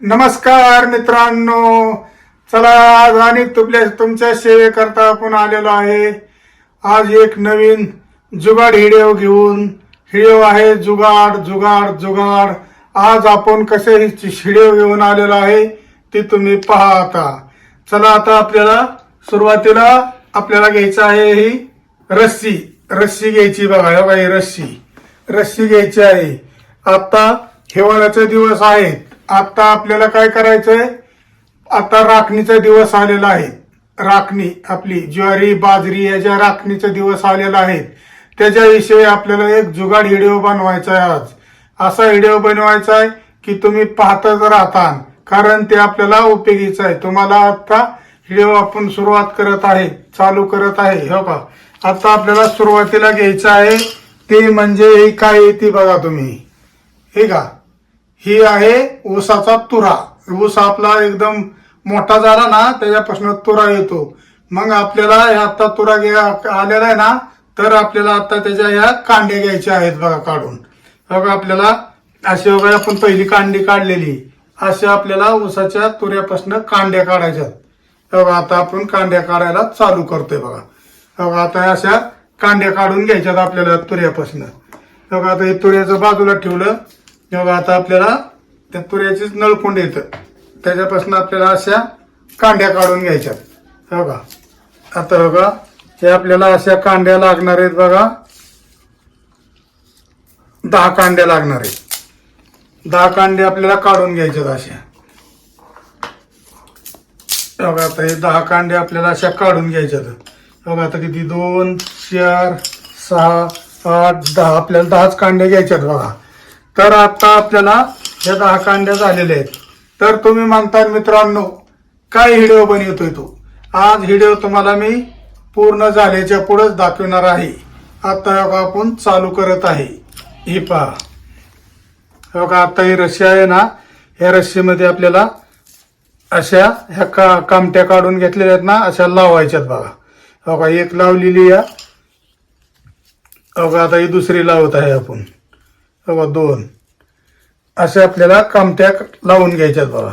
नमस्कार मित्रांनो, चला आज आणि तुमच्या सेवेकरता आपण आलेलो आहे. आज एक नवीन जुगाड व्हिडिओ घेऊन. व्हिडिओ आहे जुगाड जुगाड जुगाड. आज आपण कसे व्हिडिओ घेऊन आलेलो आहे ते तुम्ही पहा. आता चला, आता आपल्याला सुरुवातीला आपल्याला घ्यायचं आहे ही रस्सी घ्यायची. बघा हे बाई, रस्सी घ्यायची आहे. आता हिवाळ्याचे दिवस आहेत. आता आपल्याला काय करायचंय, आता राखणीचा दिवस आलेला आहे. राखणी आपली ज्वारी बाजरी याच्या राखणीचा दिवस आलेला आहे. त्याच्याविषयी आपल्याला एक जुगाड व्हिडिओ बनवायचा आहे. आज असा व्हिडिओ बनवायचा आहे की तुम्ही पाहतच राहता, कारण ते आपल्याला उपयोगीचं आहे. तुम्हाला आता व्हिडिओ आपण सुरुवात करत आहे, चालू करत आहे. हो का, आता आपल्याला सुरुवातीला घ्यायचं आहे ते म्हणजे हे काय येते बघा तुम्ही. हे का, ही आहे ऊसाचा तुरा. ऊस आपला एकदम मोठा झाला ना, त्याच्यापासून तुरा येतो. मग आपल्याला आता तुरा आलेला आहे ना, तर आपल्याला आता त्याच्या ह्या कांड्या घ्यायच्या आहेत बघा काढून. बघा आपल्याला अशी बघा, आपण पहिली कांडी काढलेली असे आपल्याला ऊसाच्या तुऱ्यापासून कांड्या काढायच्या. बघा आता आपण कांड्या काढायला चालू करतोय बघा. बघा आता अशा कांड्या काढून घ्यायच्यात आपल्याला तुऱ्यापासून. बघा आता हे तुऱ्याचं बाजूला ठेवलं. बघा आता आपल्याला त्या तुऱ्याचीच नळकुंड येतं, त्याच्यापासून आपल्याला अशा कांड्या काढून घ्यायच्यात. बघा आता बघा, हे आपल्याला अशा कांड्या लागणार आहेत बघा. 10 कांड्या लागणार आहेत. 10 कांड्या आपल्याला काढून घ्यायच्यात अशा. बघा आता हे 10 कांड्या आपल्याला अशा काढून घ्यायच्यात. बघा आता किती, 2 4 6 8 10, आपल्याला 10च कांड्या घ्यायच्यात बघा. तर आता आपल्याला ह्या 10 कांड्या झालेल्या आहेत. तर तुम्ही म्हणता मित्रांनो, काय व्हिडिओ बनवतोय तो. आज व्हिडिओ तुम्हाला मी पूर्ण झाल्याच्या पुढेच दाखवणार आहे. आता बघा आपण चालू करत आहे. ही पहा बघा, आता ही रस्सी आहे ना, ह्या रस्सीमध्ये आपल्याला अशा ह्या कामट्या काढून घेतलेल्या आहेत ना, अशा लावायच्यात बघा. बघा एक लावलेली आहे. बघा आता ही दुसरी लावत आहे आपण. बघा 2 असे आपल्याला कामट्या लावून घ्यायच्यात बघा.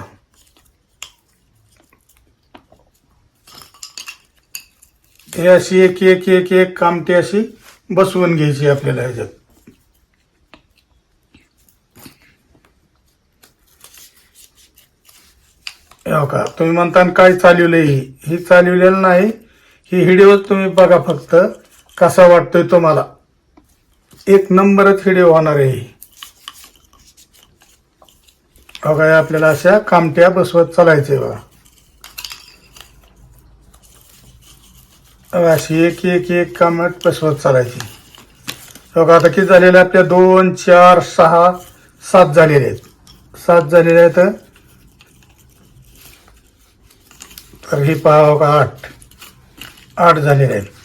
हे अशी एक एक एक एक कामटी अशी बसवून घ्यायची आपल्याला ह्याच्यात. हो का, तुम्ही म्हणता काय चालवलंय, ही चालवलेलं नाही. ही व्हिडिओ तुम्ही बघा फक्त, कसा वाटतोय तुम्हाला. एक नंबरच व्हिडिओ होणार आहे. बघा आपल्याला अशा कामट्या बसवत चालायचे बघा. अशी एक एक एक कामट बसवत चालायची. बघा आता किती झालेले आपल्या, 2 4 6 7 झालेले आहेत. 7 झालेले आहेत. तर ही पहा बघा, 8 झालेले आहेत.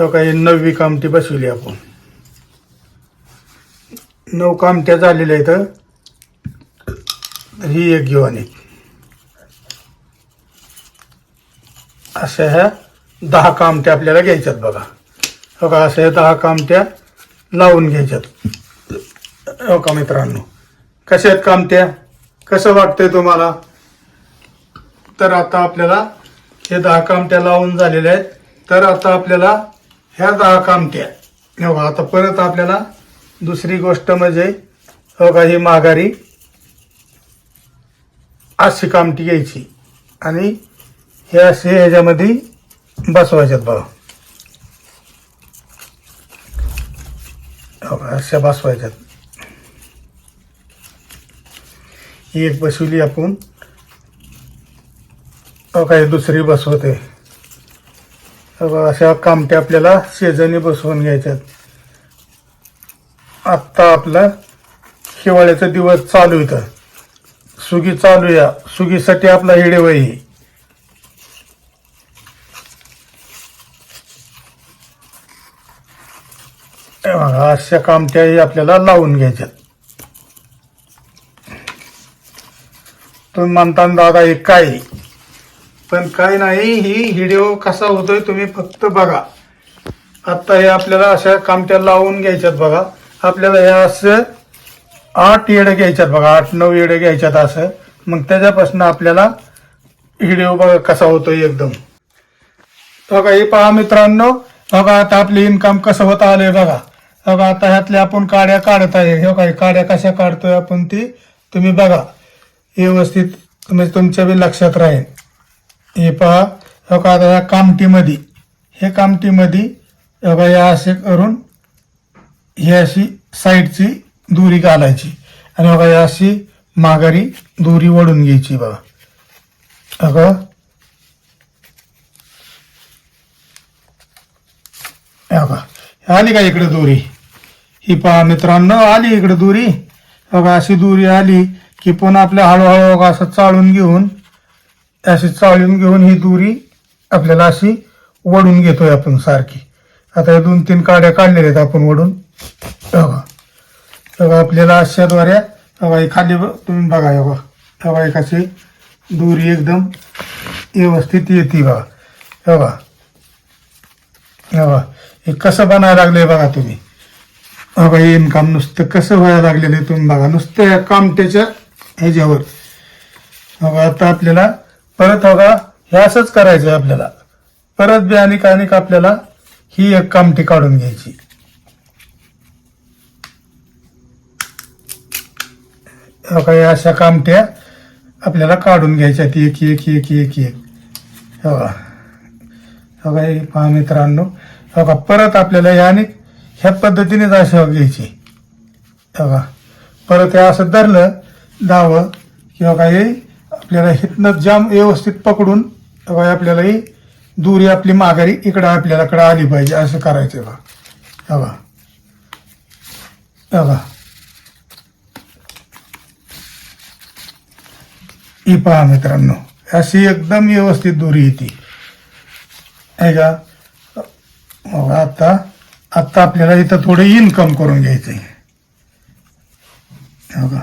काही 9वी कामटी बसवली आपण. 9 कामट्या झालेल्या आहेत. ही एक घेऊ आणि अशा ह्या 10 कामट्या आपल्याला घ्यायच्यात बघा. बघा अशा 10 कामट्या लावून घ्यायच्यात. हो का मित्रांनो, कशा आहेत कामट्या, कसं वाटतंय तुम्हाला. तर आता आपल्याला हे 10 कामट्या लावून झालेल्या आहेत. तर आता आपल्याला ह्या 10 कामट्या, बघा आता परत आपल्याला दुसरी गोष्ट म्हणजे बघा, ही माघारी अशी कामटी घ्यायची आणि हे असे ह्याच्यामध्ये बसवायच्यात बघा. बघा अशा बसवायच्यात. ही एक बसवली आपण. बघा ही दुसरी बसवते. अशा कामट्या आपल्याला शेजारी बसवून घ्यायच्यात. आत्ता आपला हिवाळ्याचा दिवस चालू येतं, सुगी चालू या. सुगीसाठी आपला व्हिडिओ आहे. अशा कामट्याही आपल्याला लावून घ्यायच्यात. तुम्ही म्हणता दादा हे काय, पण काय नाही, ही व्हिडिओ कसा होतोय तुम्ही फक्त बघा. आता हे आपल्याला अशा कामट्या लावून घ्यायच्यात बघा. आपल्याला हे असं 8 येडे घ्यायच्यात बघा, 8-9 येडे घ्यायच्यात असं. मग त्याच्यापासून आपल्याला व्हिडिओ बघा कसा होतोय एकदम. बघा हे पहा मित्रांनो, बघा आता आपले इन्कम कसं होत आलंय बघा. बघा आता ह्यातले आपण काड्या काढत आहे. हे काही काड्या कशा काढतोय आपण ती तुम्ही बघा व्यवस्थित, म्हणजे तुमच्या बी लक्षात राहील. हे पहा, बघा आता ह्या कामटीमध्ये, हे कामटीमध्ये बघा या असे करून ही अशी साईडची दोरी घालायची आणि बघा या अशी माघारी दोरी वळून घ्यायची बघा. बघा बघा आली का इकडे दोरी. ही पहा मित्रांनो, आली इकडे दोरी. बघा अशी दोरी आली की पुन्हा आपल्या हळूहळू बघा असं चाळून घेऊन, अशी चाळून घेऊन ही दोरी आपल्याला अशी वडून घेतोय आपण सारखी. आता 2-3 काड्या काढलेल्या आहेत आपण वडून. बघा बघा आपल्याला अशाद्वारे बघा खाली तुम्ही बघा. बघा एक अशी दोरी एकदम व्यवस्थित येते बघा. बघा बघा हे कसं बनायला लागलंय बघा तुम्ही. बघा हे इन्कम नुसतं कसं व्हायला लागलेलं आहे तुम्ही बघा, नुसतं या कामट्याच्या ह्याच्यावर. बघा आता आपल्याला परत बघा हे असंच करायचं आहे आपल्याला. परत बी आणि आपल्याला ही एक कामटी काढून घ्यायची. बघा या अशा कामट्या आपल्याला काढून घ्यायच्या एक एक एक एक एक. बघा बघा हे पहा मित्रांनो. बघा परत आपल्याला याने ह्या पद्धतीनेच अशा घ्यायची. बघा परत हे असं धरलं दावं की बघा हे आपल्याला हितनं जाम व्यवस्थित पकडून बघा आपल्याला ही दोरी आपली माघारी इकडं आपल्याला आली पाहिजे असं करायचं बघा. बघा बघा ही पहा मित्रांनो, अशी एकदम व्यवस्थित दोरी येते आहे का. आता आता आपल्याला इथं थोडं इन्कम करून घ्यायचंय. बघा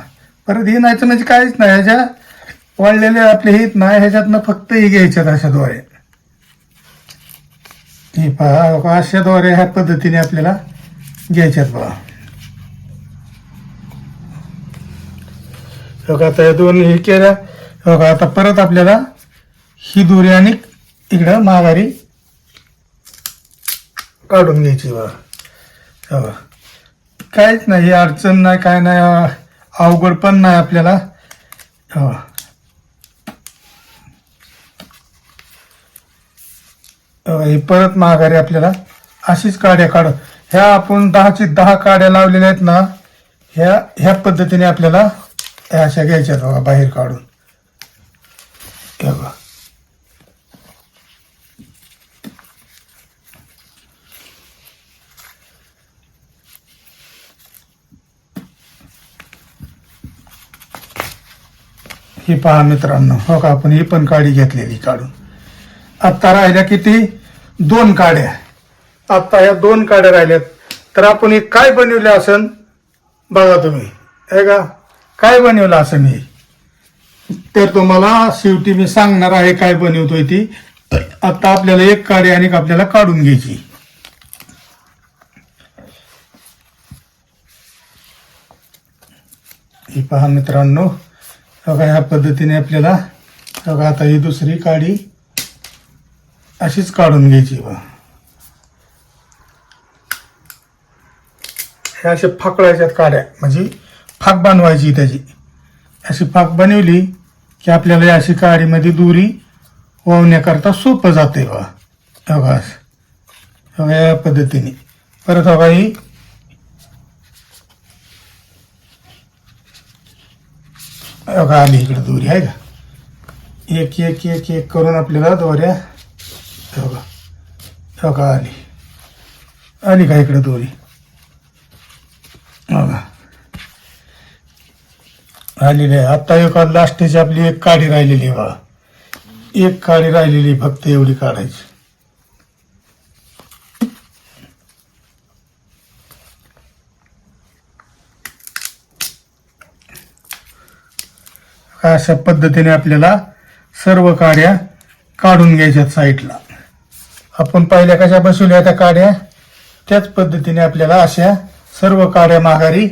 परत हे नाहीचं म्हणजे काहीच नाही, ह्याच्या वाढलेले आपले हित नाही, ह्याच्यातनं फक्त हे घ्यायच्यात अशाद्वारे. हे पहा अशाद्वारे ह्या पद्धतीने आपल्याला घ्यायच्यात बघा. बघा आता या दोन हे केल्या. बघा आता परत आपल्याला ही दोरी आणि इकडं माघारी काढून घ्यायची बघा. बघा काहीच नाही, अडचण नाही, काय नाही, अवघड पण नाही आपल्याला. हे परत माघारी आपल्याला अशीच काड्या काढ. ह्या आपण 10 काड्या लावलेल्या आहेत ना, ह्या पद्धतीने आपल्याला ह्या अशा घ्यायच्यात बघा बाहेर काढून. बघा ही पहा मित्रांनो. हो का आपण ही पण काडी घेतलेली काढून. आत्ता राहिल्या किती 2 काड्या. आत्ता ह्या 2 काड्या राहिल्यात. तर आपण हे काय बनवले असन बघा तुम्ही आहे का, काय बनवलं असं मी तर तुम्हाला शेवटी मी सांगणार आहे काय बनवतोय ती. आता आपल्याला एक काडी आणि आपल्याला काढून घ्यायची. ही पहा मित्रांनो, बघा ह्या पद्धतीने आपल्याला बघा आता ही दुसरी काडी अशीच काढून घ्यायची बघा. ह्या अशा फाकळायच्यात काड्या, म्हणजे फाक बनवायची त्याची. अशी फाक बनवली की आपल्याला अशी काडीमध्ये दोरी वावण्याकरता सोपं जाते बघा. बघा बघा या पद्धतीने. परत बघा ही बघा आली इकडे दोरी आहे का. एक एक एक एक करून आपल्याला दोऱ्या बघा बघा आली का इकडे दोरी. बघा आलेली आहे. आता एक लास्टची आपली एक काडी राहिलेली आहे बघा. एक काडी राहिलेली फक्त एवढी काढायची. अशा पद्धतीने आपल्याला सर्व काड्या काढून घ्यायच्यात साईडला. आपण पहिल्या कशा बसवल्या त्या काड्या त्याच पद्धतीने आपल्याला अशा सर्व काड्या माघारी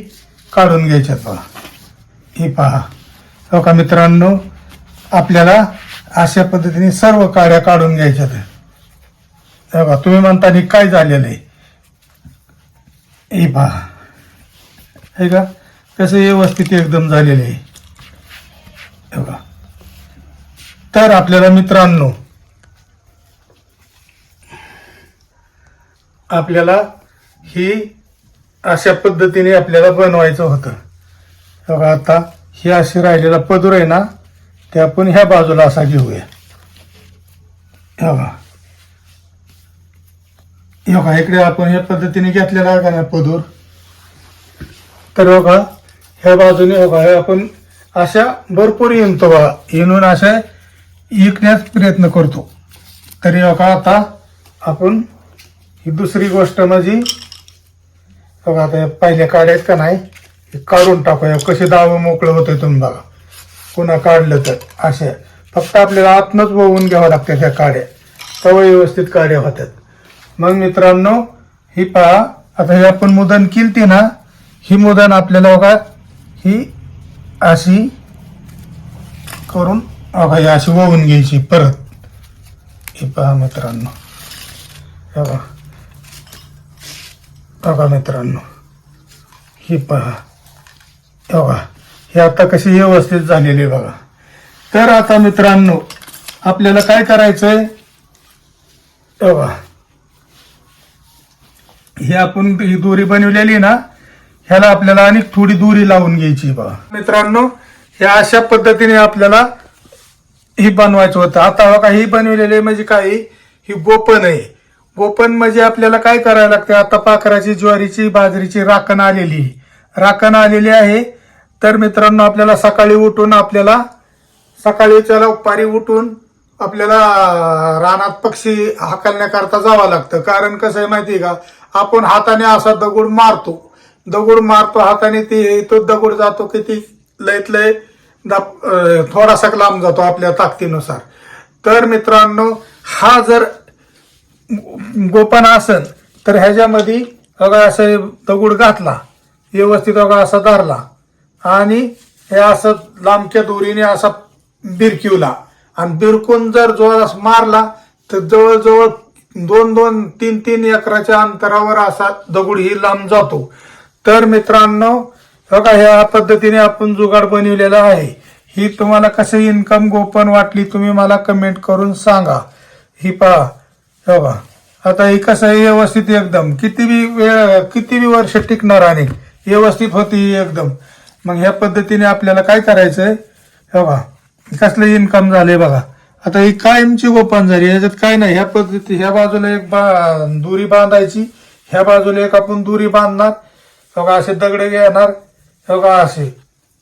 काढून घ्यायच्यात बघा. हे पहा हो का मित्रांनो, आपल्याला अशा पद्धतीने सर्व काड्या काढून घ्यायच्यात. बघा तुम्ही म्हणता काय झालेलं आहे, हे पहा हे का कसं व्यवस्थित एकदम झालेलं आहे. बघा तर आपल्याला मित्रांनो आपल्याला ही अशा पद्धतीने आपल्याला बनवायचं होतं. बघा आता हे असे राहिलेला पदूर आहे ना, ते आपण ह्या बाजूला असा घेऊया. बघा बघा इकडे आपण ह्या पद्धतीने घेतलेला आहे का ना पदूर. तर बघा ह्या बाजूने बघा हे आपण अशा भरपूर येतो बघा, येऊन अशा विकण्याचा प्रयत्न करतो. तरी बघा आता आपण ही दुसरी गोष्ट म्हणजे बघा आता पहिल्या काड्या आहेत का नाही, काढून टाकूया. कसे दावं मोकळं होते तुम्ही बघा. पुन्हा काढलं तर अशा फक्त आपल्याला आतनच वळवून घ्यावं लागतं त्या काड्या, तेव्हा व्यवस्थित काड्या होतात. मग मित्रांनो ही पहा आता हे आपण मुदन केलती ना, ही मुदन आपल्याला बघा ही अशी करून बघा ही अशी वळवून घ्यायची परत. ही पहा मित्रांनो, बघा बघा मित्रांनो ही पहा बघा हे आता कशी व्यवस्थित झालेली बघा. तर आता मित्रांनो आपल्याला काय करायचंय, बघा हे आपण ही दोरी बनवलेली ना, ह्याला आपल्याला आणि थोडी दोरी लावून घ्यायची बघा. मित्रांनो हे अशा पद्धतीने आपल्याला ही बनवायचं होतं. आता बघा ही बनवलेली म्हणजे काय, ही गोपन आहे. गोपन म्हणजे आपल्याला काय करायला लागते, आता पाखराची ज्वारीची बाजरीची राखण आलेली आहे. तर मित्रांनो आपल्याला सकाळी उठून सकाळी त्याला पारी उठून आपल्याला रानात पक्षी हाकलण्याकरता जावं लागतं. कारण कसं आहे माहिती आहे का, आपण हाताने असा दगड मारतो हाताने, तो दगड जातो किती लयत लय थोडासा लांब जातो आपल्या ताकदीनुसार. तर मित्रांनो हा जर गोपन असेल तर ह्याच्यामध्ये बघा असं दगड घातला व्यवस्थित बघा असा धरला आणि हे असं लांबच्या दोरीने असा बिरकिवला आणि बिरकून जर जोरास मारला तर जवळजवळ 2-3 एकराच्या अंतरावर असा दगड ही लांब जातो. तर मित्रांनो बघा ह्या पद्धतीने आपण जुगाड बनवलेला आहे. ही तुम्हाला कसं इन्कम गोपन वाटली तुम्ही मला कमेंट करून सांगा. ही पहा बघा आता हे कसं आहे व्यवस्थित एकदम, किती वर्ष टिकणार आणि व्यवस्थित होती एकदम. मग ह्या पद्धतीने आपल्याला काय करायचंय, बघा कसलं इन्कम झालंय बघा. आता ही कायमची गोपन झाली, याच्यात काय नाही. ह्या पद्धती ह्या बाजूला एक दोरी बांधायची, ह्या बाजूला एक आपण दोरी बांधणार बघा, असे दगडे घेणार बघा,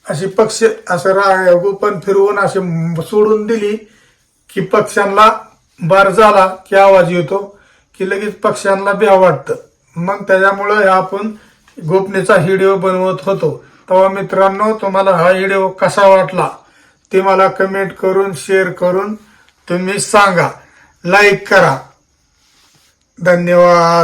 अशी पक्ष असं गोपन फिरवून असे सोडून दिली की पक्ष्यांना बार झाला की आवाज येतो की लगेच पक्ष्यांना भ्या वाटतं. मग त्याच्यामुळं आपण गोपनीचा व्हिडिओ बनवत होतो. तेव्हा मित्रांनो तुम्हाला हा व्हिडिओ कसा वाटला ते मला कमेंट करून शेअर करून तुम्ही सांगा, लाईक करा. धन्यवाद.